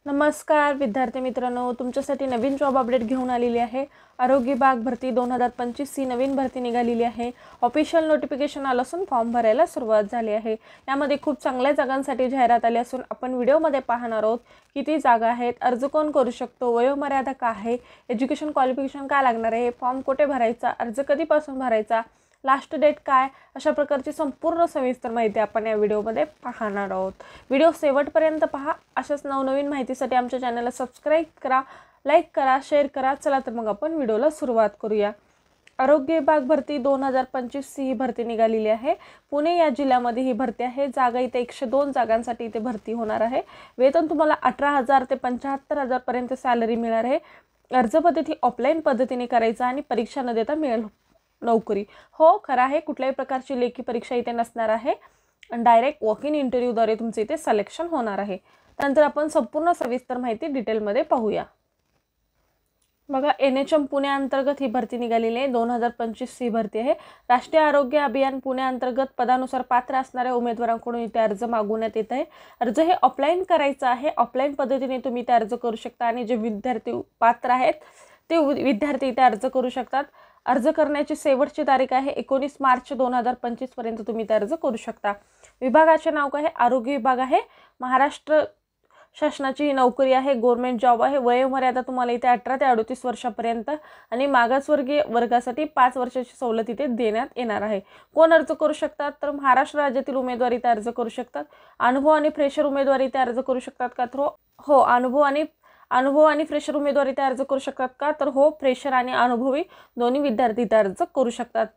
नमस्कार विद्यार्थी मित्रांनो, तुमच्यासाठी नवीन जॉब अपडेट घेऊन आलेली आहे। आरोग्य विभाग भरती 2025 ही नवीन भरती निघालेली आहे। ऑफिशियल नोटिफिकेशन आलं असून फॉर्म भरायला सुरुवात झाली आहे। यामध्ये खूप चांगल्या जागांसाठी जाहिरात आली असून आपण व्हिडिओमध्ये पाहणार आहोत किती जागा आहेत, अर्ज कोण करू शकतो, वयोमर्यादा काय आहे, एज्युकेशन क्वालिफिकेशन काय लागणार आहे, फॉर्म कुठे भरायचा, अर्ज कधीपासून भरायचा, लास्ट डेट काय, अशा प्रकारची संपूर्ण सविस्तर माहिती आपण या व्हिडिओमध्ये पाहणार आहोत। व्हिडिओ शेवटपर्यंत पहा। अशाच नवनवीन माहितीसाठी आमच्या चॅनलला सबस्क्राइब करा, लाईक करा, शेअर करा। चला तर मग आपण व्हिडिओला सुरुवात करूया। आरोग्य विभाग भरती 2025 ही भरती निघालेली आहे। पुणे या जिल्ह्यामध्ये ही भरती आहे। जागा इथे 102 जागांसाठी इथे भरती होणार आहे। वेतन तुम्हाला 18,000 ते 75,000 पर्यंत सॅलरी मिळणार आहे। अर्ज पद्धती ऑफलाईन पद्धतीने करायचा आणि परीक्षा न देता मिळेल नोकरी। हो, खरं आहे, कुठल्याही प्रकारची लेखी परीक्षा इथे नसणार आहे। डायरेक्ट वॉक इन इंटरव्ह्यूद्वारे तुमचे इथे सिलेक्शन होणार आहे। त्यानंतर आपण संपूर्ण सविस्तर माहिती डिटेलमध्ये पाहूया। बघा, NHM पुणे अंतर्गत ही भरती निघालेली आहे। 2025 ही भरती आहे। राष्ट्रीय आरोग्य अभियान पुणे अंतर्गत पदानुसार पात्र असणाऱ्या उमेदवारांकडून इथे अर्ज मागवण्यात येत आहे। अर्ज हे ऑफलाईन करायचा आहे। ऑफलाईन पद्धतीने तुम्ही इथे अर्ज करू शकता आणि जे विद्यार्थी पात्र आहेत ते विद्यार्थी इथे अर्ज करू शकतात। अर्ज करण्याची शेवटची तारीख आहे 19 मार्च 2025 पर्यंत तुम्ही अर्ज करू शकता। विभागाचे नाव काय आहे? आरोग्य विभाग आहे। महाराष्ट्र शासनाची ही नोकरी आहे, गव्हर्नमेंट जॉब आहे। वयोमर्यादा तुम्हाला इथे 18 ते 38 वर्षापर्यंत आणि मागासवर्गीय वर्गासाठी 5 वर्षाची सवलत इथे देण्यात येणार आहे। कोण अर्ज करू शकतात? तर महाराष्ट्र राज्यातील उमेदवार इथे अर्ज करू शकतात। अनुभव आणि फ्रेशर उमेदवार इथे अर्ज करू शकतात का? तर हो, अनुभव आणि फ्रेशर उमेदवार इथे अर्ज करू शकतात का? तर हो, फ्रेशर आणि अनुभवी दोन्ही विद्यार्थी इथे अर्ज करू शकतात।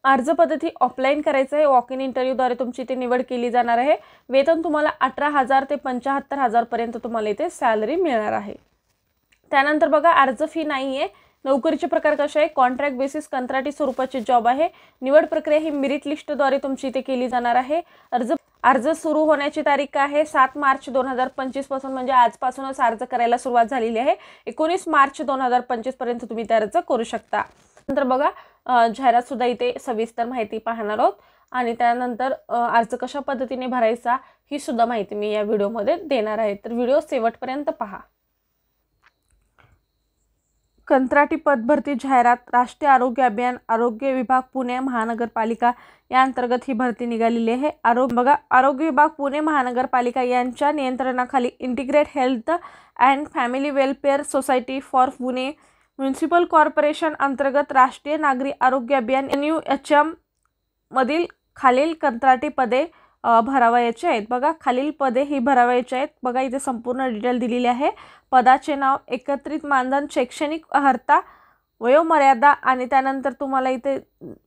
अर्ज पद्धती ऑफलाईन करायचं आहे। वॉक इन इंटरव्ह्यूद्वारे तुमची इथे निवड केली जाणार आहे। वेतन तुम्हाला 18,000 ते 75,000 पर्यंत तुम्हाला इथे सॅलरी मिळणार आहे। त्यानंतर बघा, अर्ज फी नाही आहे। नोकरीचे प्रकार कसे आहे? कॉन्ट्रॅक्ट बेसिस कंत्राटी स्वरूपाची जॉब आहे। निवड प्रक्रिया ही मेरिट लिस्टद्वारे तुमची इथे केली जाणार आहे। अर्ज सुरू होण्याची तारीख आहे 7 मार्च 2025 पासून, म्हणजे आजपासूनच अर्ज करायला सुरुवात झालेली आहे। 19 मार्च 2025 पर्यंत तुम्ही ते अर्ज करू शकता। नंतर बघा, जाहिरात सुद्धा इथे सविस्तर माहिती पाहणार आहोत आणि त्यानंतर अर्ज कशा पद्धतीने भरायचा ही सुद्धा माहिती मी या व्हिडिओमध्ये देणार आहे। तर व्हिडिओ शेवटपर्यंत पहा। कंत्राटी पदभरती जाहिरात राष्ट्रीय आरोग्य अभियान आरोग्य विभाग पुणे महानगरपालिका या अंतर्गत ही भरती निघालेली आहे। आरोग्य विभाग पुणे महानगरपालिका यांच्या नियंत्रणाखाली integrate health and family welfare society for Pune municipal corporation अंतर्गत राष्ट्रीय नागरी आरोग्य अभियान NUHM मधील खालील कंत्राटी पदे भरावयाचे आहेत। बघा, खालील पदे ही भरावयाची आहेत। बघा, इथे संपूर्ण डिटेल दिलेली आहे। पदाचे नाव, एकत्रित मानधन, शैक्षणिक अर्हता, वयोमर्यादा आणि त्यानंतर तुम्हाला इथे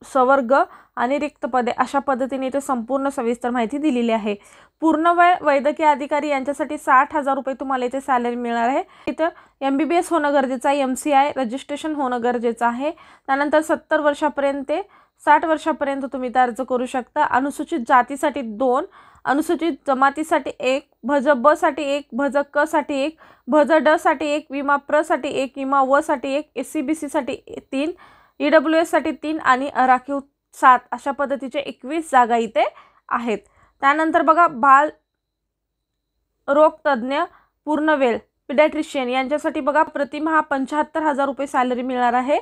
सवर्ग आणि रिक्त पदे अशा पद्धतीने इथे संपूर्ण सविस्तर माहिती दिलेली आहे। पूर्ण वैद्यकीय अधिकारी यांच्यासाठी 60,000 रुपये तुम्हाला इथे सॅलरी मिळणार आहे। इथं MBBS होणं गरजेचं आहे, MCI रजिस्ट्रेशन होणं गरजेचं आहे। त्यानंतर 70 वर्षापर्यंत 60 वर्षापर्यंत तुम्ही अर्ज करू शकता। अनुसूचित जातीसाठी 2, अनुसूचित जमातीसाठी 1, भज ब साठी 1, भज क साठी 1, भज ड साठी 1, विमा प्र साठी 1, विमा व साठी 1, SCBC साठी 3, EWS साठी 3 आणि राखीव 7 अशा पद्धतीचे 21 जागा इथे आहेत। त्यानंतर बघा, बाल रोग तज्ञ पूर्णवेळ पिडॅट्रिशियन यांच्यासाठी बघा प्रतिमाह 75,000 रुपये सॅलरी मिळणार आहे।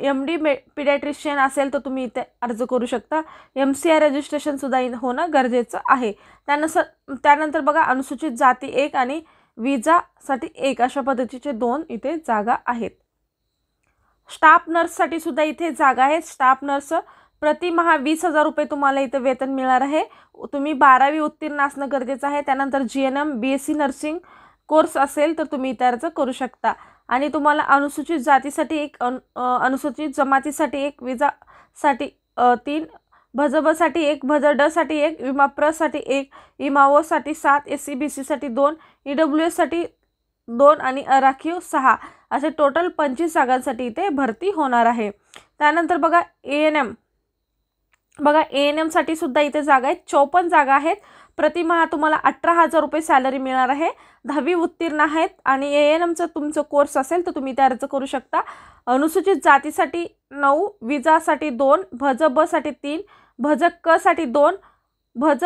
MD पिडॅट्रिशियन असेल तर तुम्ही इथे अर्ज करू शकता। MCI रजिस्ट्रेशन सुद्धा होणं गरजेचं आहे। त्यानंतर बघा, अनुसूचित जाती 1 आणि विजासाठी 1 अशा पद्धतीचे 2 इथे जागा आहेत। स्टाफ नर्ससाठी सुद्धा इथे जागा आहेत। स्टाफ नर्स प्रतिमाह 20,000 रुपये तुम्हाला इथे वेतन मिळणार आहे। तुम्ही 12वी उत्तीर्ण असणं गरजेचं आहे। त्यानंतर GNM BSc नर्सिंग कोर्स असेल तर तुम्ही इथे अर्ज करू शकता आणि तुम्हाला अनुसूचित जातीसाठी 1, अनुसूचित जमातीसाठी 1, विजासाठी 3, भज ब साठी 1, भज ड साठी 1, विमा प्र साठी 1, विमा व साठी 7, SCBC साठी 2, EWS साठी 2 आणि राखीव 6 असे टोटल 25 जागांसाठी इथे भरती होणार आहे। त्यानंतर बघा, ANM साठी सुद्धा इथे जागा आहेत। 54 जागा आहेत। प्रतिमाह तुम्हाला 18,000 रुपये सॅलरी मिळणार आहे। 10वी उत्तीर्ण आहेत आणि ANMचा तुमचं कोर्स असेल तर तुम्ही ते अर्ज करू शकता। अनुसूचित जातीसाठी 9, विजासाठी 2, भज ब साठी 3, भज क साठी 2, भज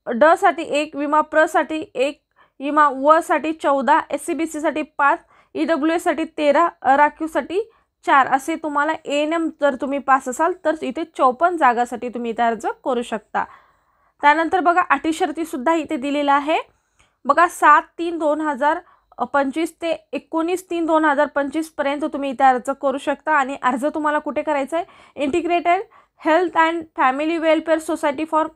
ड साठी 1, विमा प्र साठी 1, इमा व साठी 14, SCBC साठी 5, EWS साठी 13, अराखीवसाठी 4 असे तुम्हाला ANM जर तुम्ही पास असाल तर इथे 54 जागासाठी तुम्ही इथे अर्ज करू शकता। त्यानंतर बघा अटी शर्ती सुद्धा इथे दिलेला आहे बघा। 7/3/2025 ते 19/3/2025 पर्यंत तुम्ही इथे अर्ज करू शकता। आणि अर्ज तुम्हाला कुठे करायचा आहे, integrated health and family welfare society for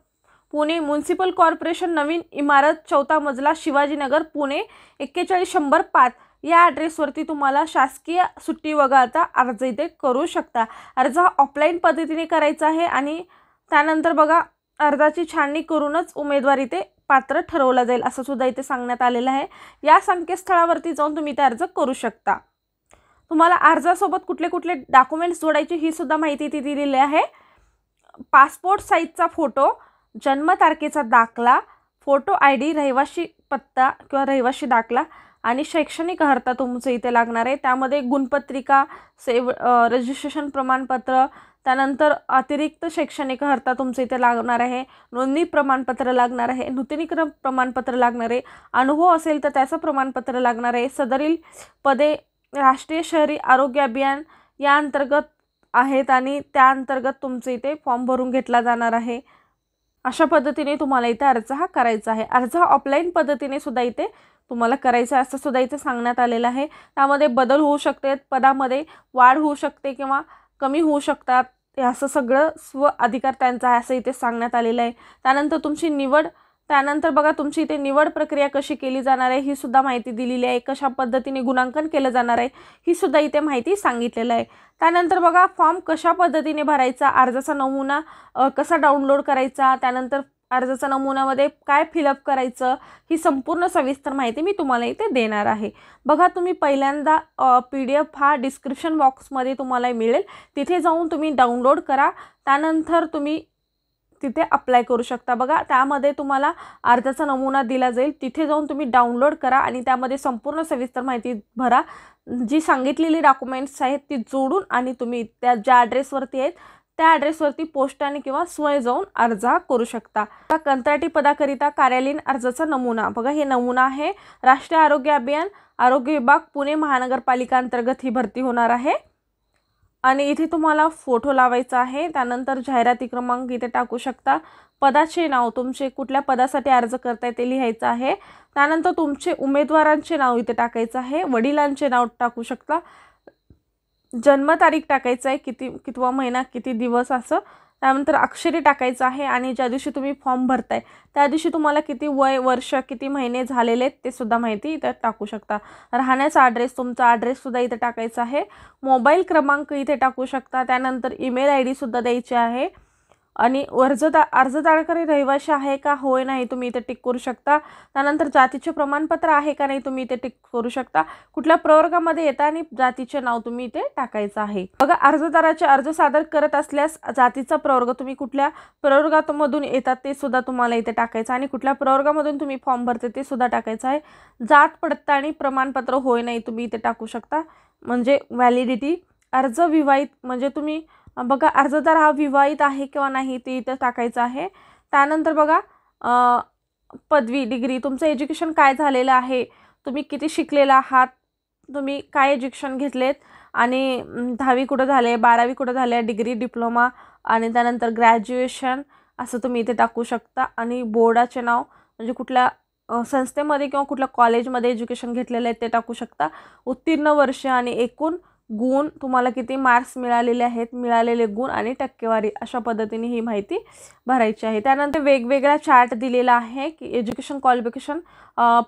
Pune municipal corporation, नवीन इमारत, 4था मजला, शिवाजीनगर, पुणे 41105 या ॲड्रेसवरती तुम्हाला शासकीय सुट्टी वगळता अर्ज इथे करू शकता। अर्ज हा ऑफलाईन पद्धतीने करायचा आहे आणि त्यानंतर बघा अर्जाची छाननी करूनच उमेदवार इथे पात्र ठरवला जाईल असं सुद्धा इथे सांगण्यात आलेलं आहे। या संकेतस्थळावरती जाऊन तुम्ही इथे अर्ज करू शकता। तुम्हाला अर्जासोबत कुठले कुठले डॉक्युमेंट्स जोडायचे ही सुद्धा माहिती इथे दिलेली आहे। पासपोर्ट साईजचा फोटो, जन्मतारखेचा दाखला, फोटो ID, रहिवासी पत्ता किंवा रहिवासी दाखला आणि शैक्षणिक अर्हता तुमचं इथे लागणार आहे। त्यामध्ये गुणपत्रिका, रजिस्ट्रेशन प्रमाणपत्र, त्यानंतर अतिरिक्त शैक्षणिक अर्हता तुमचं इथे लागणार आहे, नोंदणी प्रमाणपत्र लागणार आहे, नूतनीकरण प्रमाणपत्र लागणार आहे, अनुभव असेल तर त्याचं प्रमाणपत्र लागणार आहे। सदरील पदे राष्ट्रीय शहरी आरोग्य अभियान या अंतर्गत आहेत आणि त्या अंतर्गत तुमचं इथे फॉर्म भरून घेतला जाणार आहे। अशा पद्धतीने तुम्हाला इथे अर्ज हा करायचा आहे। अर्ज हा ऑफलाईन पद्धतीने सुद्धा इथे तुम्हाला करायचं असं सुद्धा इथे सांगण्यात आलेलं आहे। त्यामध्ये बदल होऊ शकते, पदामध्ये वाढ होऊ शकते किंवा कमी होऊ शकतात, असं सगळं स्व अधिकार त्यांचा आहे असं इथे सांगण्यात आलेलं आहे। त्यानंतर तुमची निवड, त्यानंतर बघा तुमची इथे निवड प्रक्रिया कशी केली जाणार आहे ही सुद्धा माहिती दिलेली आहे। कशा पद्धतीने गुणांकन केलं जाणार आहे ही सुद्धा इथे माहिती सांगितलेलं आहे। त्यानंतर बघा फॉर्म कशा पद्धतीने भरायचा, अर्जाचा नमुना कसा डाउनलोड करायचा, त्यानंतर अर्जाचा नमुन्यामध्ये काय फिलअप करायचं ही संपूर्ण सविस्तर माहिती मी तुम्हाला इथे देणार आहे। बघा तुम्ही पहिल्यांदा PDF हा डिस्क्रिप्शन बॉक्समध्ये तुम्हाला मिळेल, तिथे जाऊन तुम्ही डाउनलोड करा, त्यानंतर तुम्ही तिथे अप्लाय करू शकता। बघा त्यामध्ये तुम्हाला अर्जाचा नमुना दिला जाईल, तिथे जाऊन तुम्ही डाउनलोड करा आणि त्यामध्ये संपूर्ण सविस्तर माहिती भरा। जी सांगितलेली डॉक्युमेंट्स आहेत ती जोडून आणि तुम्ही त्या ज्या ॲड्रेसवरती आहेत त्या ॲड्रेसवरती पोस्टाने किंवा स्वतः जाऊन अर्ज करू शकता। कंत्राटी पदाकरिता कार्यालयीन अर्जाचा नमुना, बघा हे नमुना आहे। राष्ट्रीय आरोग्य अभियान, आरोग्य विभाग, पुणे महानगरपालिका अंतर्गत ही भरती होणार आहे आणि इथे तुम्हाला फोटो लावायचा आहे। त्यानंतर जाहिराती क्रमांक इथे टाकू शकता, पदाचे नाव, तुमचे कुठल्या पदासाठी अर्ज करताय ते लिहायचं आहे। त्यानंतर तुमचे उमेदवारांचे नाव इथे टाकायचं आहे, वडिलांचे नाव टाकू शकता, जन्मतारीख टाकायचं आहे, कितवा महिना किती दिवस असं, त्यानंतर अक्षरी टाकायचं आहे आणि ज्या दिवशी तुम्ही फॉर्म भरताय त्या दिवशी तुम्हाला किती वय, वर्ष, किती महिने झालेले आहेत ते सुद्धा माहिती इथे टाकू शकता। राहण्याचा ॲड्रेस, तुमचा ॲड्रेस सुद्धा इथे टाकायचा आहे, मोबाईल क्रमांक इथे टाकू शकता, त्यानंतर ईमेल ID सुद्धा द्यायची आहे आणि अर्जदाराकडे रहिवासी आहे का होय नाही तुम्ही इथे टिक करू शकता। त्यानंतर जातीचे प्रमाणपत्र आहे का नाही तुम्ही इथे टिक करू शकता, कुठल्या प्रवर्गामध्ये येता आणि जातीचे नाव तुम्ही इथे टाकायचं आहे। बघा अर्जदाराचे अर्ज सादर करत असल्यास जातीचा प्रवर्ग, तुम्ही कुठल्या प्रवर्गामधून येतात ते सुद्धा तुम्हाला इथे टाकायचं आणि कुठल्या प्रवर्गामधून तुम्ही फॉर्म भरते ते सुद्धा टाकायचं आहे। जात पडताळणी प्रमाणपत्र होय नाही तुम्ही इथे टाकू शकता, म्हणजे व्हॅलिडिटी। अर्ज विवाहित, म्हणजे तुम्ही बघा अर्जदार हा विवाहित आहे किंवा नाही ते इथे टाकायचं आहे। त्यानंतर बघा पदवी, डिग्री, तुमचं एज्युकेशन काय झालेलं आहे, तुम्ही किती शिकलेला आहात, तुम्ही काय एज्युकेशन घेतलेत आणि 10वी कुठं झाले, 12वी कुठं झाले, डिग्री, डिप्लोमा आणि त्यानंतर ग्रॅज्युएशन असं तुम्ही इथे टाकू शकता। आणि बोर्डाचे नाव, म्हणजे कुठल्या संस्थेमध्ये किंवा कुठल्या कॉलेजमध्ये एज्युकेशन घेतलेलं आहे ते टाकू शकता। उत्तीर्ण वर्ष आणि एकूण गुण, तुम्हाला किती मार्क्स मिळालेले आहेत, मिळालेले गुण आणि टक्केवारी, अशा पद्धतीने ही माहिती भरायची आहे। त्यानंतर वेगवेगळा चार्ट दिलेला आहे की एज्युकेशन क्वालिफिकेशन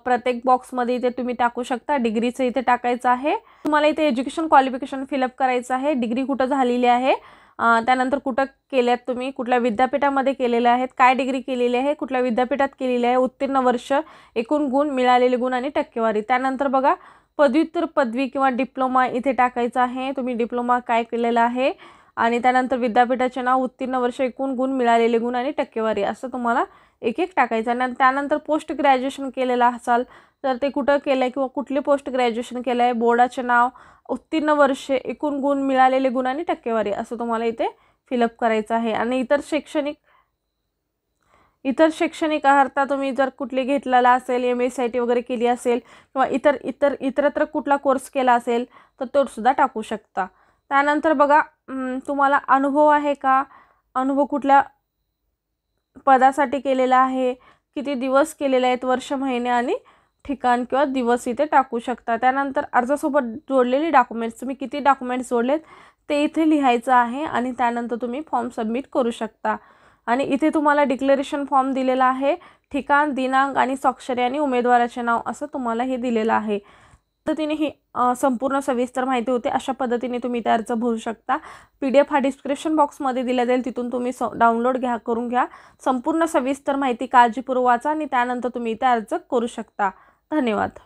प्रत्येक बॉक्समध्ये इथे तुम्ही टाकू शकता। डिग्रीचं इथे टाकायचं आहे, तुम्हाला इथे एज्युकेशन क्वालिफिकेशन फिलअप करायचं आहे, डिग्री कुठं झालेली आहे, त्यानंतर कुठं केल्यात तुम्ही, कुठल्या विद्यापीठामध्ये केलेले आहेत, काय डिग्री केलेली आहे, कुठल्या विद्यापीठात केलेली आहे, उत्तीर्ण वर्ष, एकूण गुण, मिळालेले गुण आणि टक्केवारी। त्यानंतर बघा पदव्युत्तर पदवी किंवा डिप्लोमा इथे टाकायचं आहे, तुम्ही डिप्लोमा काय केलेला आहे आणि त्यानंतर विद्यापीठाचे नाव, उत्तीर्ण वर्ष, एकूण गुण, मिळालेले गुण आणि टक्केवारी असं तुम्हाला एक एक टाकायचं आहे। त्यानंतर पोस्ट ग्रॅज्युएशन केलेलं असाल तर ते कुठं केलं आहे किंवा कुठले पोस्ट ग्रॅज्युएशन केलं आहे, बोर्डाचे नाव, उत्तीर्ण वर्ष, एकूण गुण, मिळालेले गुण आणि टक्केवारी असं तुम्हाला इथे फिलअप करायचं आहे। आणि इतर शैक्षणिक अर्हता तुम्ही जर कुठली घेतलेला असेल, MSIT वगैरे केली असेल किंवा इतरत्र कुठला कोर्स केला असेल तर तो सुद्धा टाकू शकता। त्यानंतर बघा तुम्हाला अनुभव आहे का, अनुभव कुठल्या पदासाठी केलेला आहे, किती दिवस केलेले आहेत, वर्ष, महिने आणि ठिकाण किंवा दिवस इथे टाकू शकता। त्यानंतर अर्जासोबत जोडलेली डॉक्युमेंट्स, तुम्ही किती डॉक्युमेंट्स जोडलेत ते इथे लिहायचं आहे आणि त्यानंतर तुम्ही फॉर्म सबमिट करू शकता। आणि इथे तुम्हाला डिक्लेरेशन फॉर्म दिलेला आहे, ठिकाण, दिनांक आणि स्वाक्षरी आणि उमेदवाराचे नाव असं तुम्हाला हे दिलेलं आहे। पद्धतीने ही संपूर्ण सविस्तर माहिती होते। अशा पद्धतीने तुम्ही ते अर्ज भरू शकता। PDF हा डिस्क्रिप्शन बॉक्समध्ये दिला जाईल, तिथून तुम्ही डाउनलोड करून घ्या। संपूर्ण सविस्तर माहिती काळजीपूर्वक वाचा आणि त्यानंतर तुम्ही ते अर्ज करू शकता। धन्यवाद।